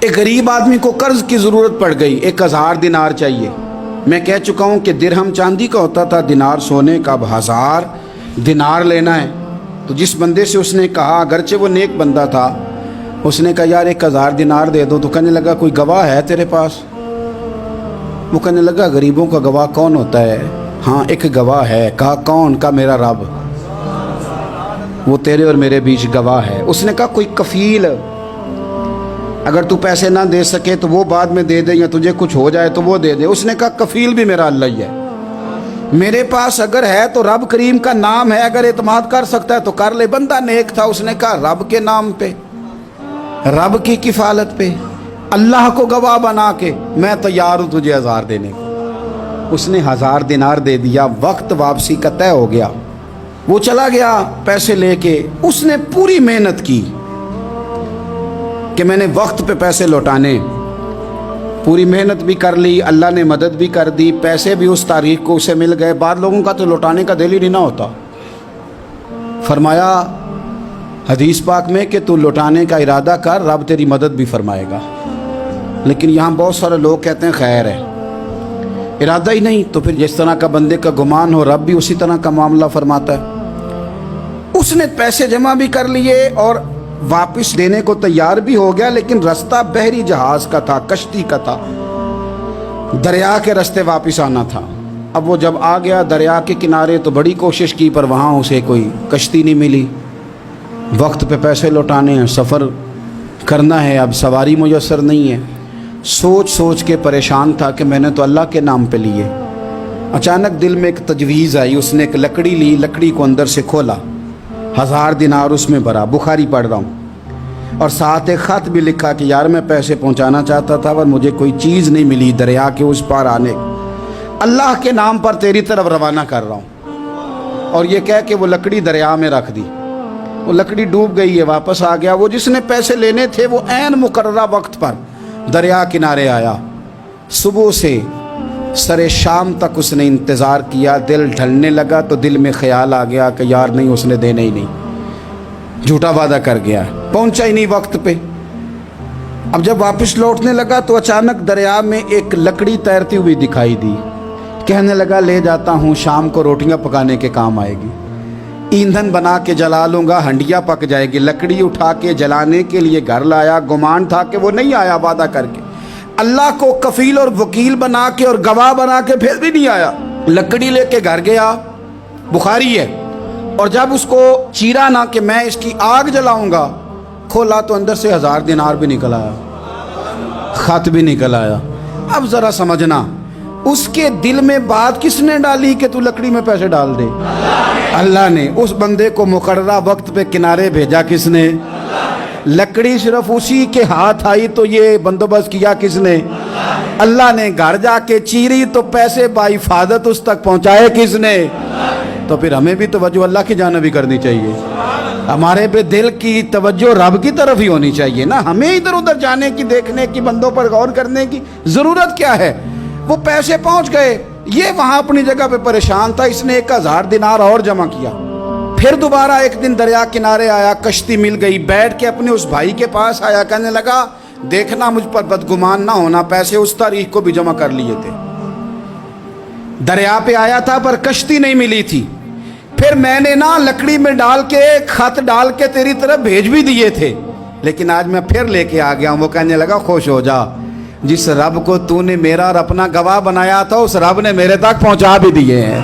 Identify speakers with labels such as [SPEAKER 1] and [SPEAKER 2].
[SPEAKER 1] ایک غریب آدمی کو قرض کی ضرورت پڑ گئی، 1000 دینار چاہیے۔ میں کہہ چکا ہوں کہ درہم چاندی کا ہوتا تھا، دینار سونے کا، اب 1000 دینار لینا ہے۔ تو جس بندے سے اس نے کہا، اگرچہ وہ نیک بندہ تھا، اس نے کہا یار 1000 دینار دے دو۔ تو کہنے لگا کوئی گواہ ہے تیرے پاس؟ وہ کہنے لگا غریبوں کا گواہ کون ہوتا ہے؟ ہاں ایک گواہ ہے۔ کہا کون؟ کہا میرا رب، وہ تیرے اور میرے بیچ گواہ ہے۔ اس نے کہا کوئی کفیل، اگر تو پیسے نہ دے سکے تو وہ بعد میں دے دے، یا تجھے کچھ ہو جائے تو وہ دے دے۔ اس نے کہا کفیل بھی میرا اللہ ہی ہے، میرے پاس اگر ہے تو رب کریم کا نام ہے، اگر اعتماد کر سکتا ہے تو کر لے۔ بندہ نیک تھا، اس نے کہا رب کے نام پہ، رب کی کفالت پہ، اللہ کو گواہ بنا کے میں تیار ہوں تجھے 1000 دینے کو۔ اس نے 1000 دینار دے دیا، وقت واپسی کا طے ہو گیا۔ وہ چلا گیا پیسے لے کے۔ اس نے پوری محنت کی کہ میں نے وقت پہ پیسے لوٹانے، پوری محنت بھی کر لی، اللہ نے مدد بھی کر دی، پیسے بھی اس تاریخ کو اسے مل گئے۔ بعض لوگوں کا تو لوٹانے کا دل ہی نہیں نہ ہوتا۔ فرمایا حدیث پاک میں کہ تو لوٹانے کا ارادہ کر، رب تیری مدد بھی فرمائے گا۔ لیکن یہاں بہت سارے لوگ کہتے ہیں خیر ہے، ارادہ ہی نہیں، تو پھر جس طرح کا بندے کا گمان ہو رب بھی اسی طرح کا معاملہ فرماتا ہے۔ اس نے پیسے جمع بھی کر لیے اور واپس دینے کو تیار بھی ہو گیا، لیکن رستہ بحری جہاز کا تھا، کشتی کا تھا، دریا کے رستے واپس آنا تھا۔ اب وہ جب آ گیا دریا کے کنارے تو بڑی کوشش کی، پر وہاں اسے کوئی کشتی نہیں ملی۔ وقت پہ پیسے لوٹانے ہیں، سفر کرنا ہے، اب سواری میسر نہیں ہے۔ سوچ سوچ کے پریشان تھا کہ میں نے تو اللہ کے نام پہ لیے۔ اچانک دل میں ایک تجویز آئی، اس نے ایک لکڑی لی، لکڑی کو اندر سے کھولا، 1000 دینار اس میں بھرا۔ بخاری پڑھ رہا ہوں، اور ساتھ ایک خط بھی لکھا کہ یار میں پیسے پہنچانا چاہتا تھا پر مجھے کوئی چیز نہیں ملی دریا کے اس پار آنے، اللہ کے نام پر تیری طرف روانہ کر رہا ہوں۔ اور یہ کہہ کہ وہ لکڑی دریا میں رکھ دی۔ وہ لکڑی ڈوب گئی ہے، واپس آ گیا۔ وہ جس نے پیسے لینے تھے وہ عین مقررہ وقت پر دریا کنارے آیا۔ صبح سے سرے شام تک اس نے انتظار کیا۔ دل ڈھلنے لگا تو دل میں خیال آ گیا کہ یار نہیں، اس نے دینے ہی نہیں، جھوٹا وعدہ کر گیا، پہنچا ہی نہیں وقت پہ۔ اب جب واپس لوٹنے لگا تو اچانک دریا میں ایک لکڑی تیرتی ہوئی دکھائی دی۔ کہنے لگا لے جاتا ہوں، شام کو روٹیاں پکانے کے کام آئے گی، ایندھن بنا کے جلا لوں گا، ہنڈیا پک جائے گی۔ لکڑی اٹھا کے جلانے کے لیے گھر لایا، گمان تھا کہ وہ نہیں آیا وعدہ کر کے، اللہ کو کفیل اور وکیل بنا کے اور گواہ بنا کے پھر بھی نہیں آیا۔ لکڑی لے کے گھر گیا، بخاری ہے، اور جب اس کو چیرا نہ کہ میں اس کی آگ جلاؤں گا، کھولا تو اندر سے 1000 دینار بھی نکل آیا، خط بھی نکل آیا۔ اب ذرا سمجھنا، اس کے دل میں بات کس نے ڈالی کہ تو لکڑی میں پیسے ڈال دے؟ اللہ نے۔ اس بندے کو مقررہ وقت پہ کنارے بھیجا کس نے؟ لکڑی صرف اسی کے ہاتھ آئی تو یہ بندوبست کیا کس نے؟ اللہ نے۔ گھر جا کے چیری تو پیسے بحفاظت اس تک پہنچائے کس نے؟ تو پھر ہمیں بھی توجہ اللہ کی جانب ہی کرنی چاہیے، ہمارے پہ دل کی توجہ رب کی طرف ہی ہونی چاہیے نا، ہمیں ادھر ادھر جانے کی، دیکھنے کی، بندوں پر غور کرنے کی ضرورت کیا ہے؟ وہ پیسے پہنچ گئے، یہ وہاں اپنی جگہ پہ پریشان تھا، اس نے 1000 دینار اور جمع کیا۔ پھر دوبارہ ایک دن دریا کنارے آیا، کشتی مل گئی، بیٹھ کے اپنے اس بھائی کے پاس آیا، کہنے لگا دیکھنا مجھ پر بدگمان نہ ہونا، پیسے اس تاریخ کو بھی جمع کر لیے تھے، دریا پہ آیا تھا پر کشتی نہیں ملی تھی، پھر میں نے نا لکڑی میں ڈال کے خط ڈال کے تیری طرف بھیج بھی دیے تھے، لیکن آج میں پھر لے کے آ گیا ہوں۔ وہ کہنے لگا خوش ہو جا، جس رب کو تو نے میرا اور اپنا گواہ بنایا تھا اس رب نے میرے تک پہنچا بھی دیے ہیں۔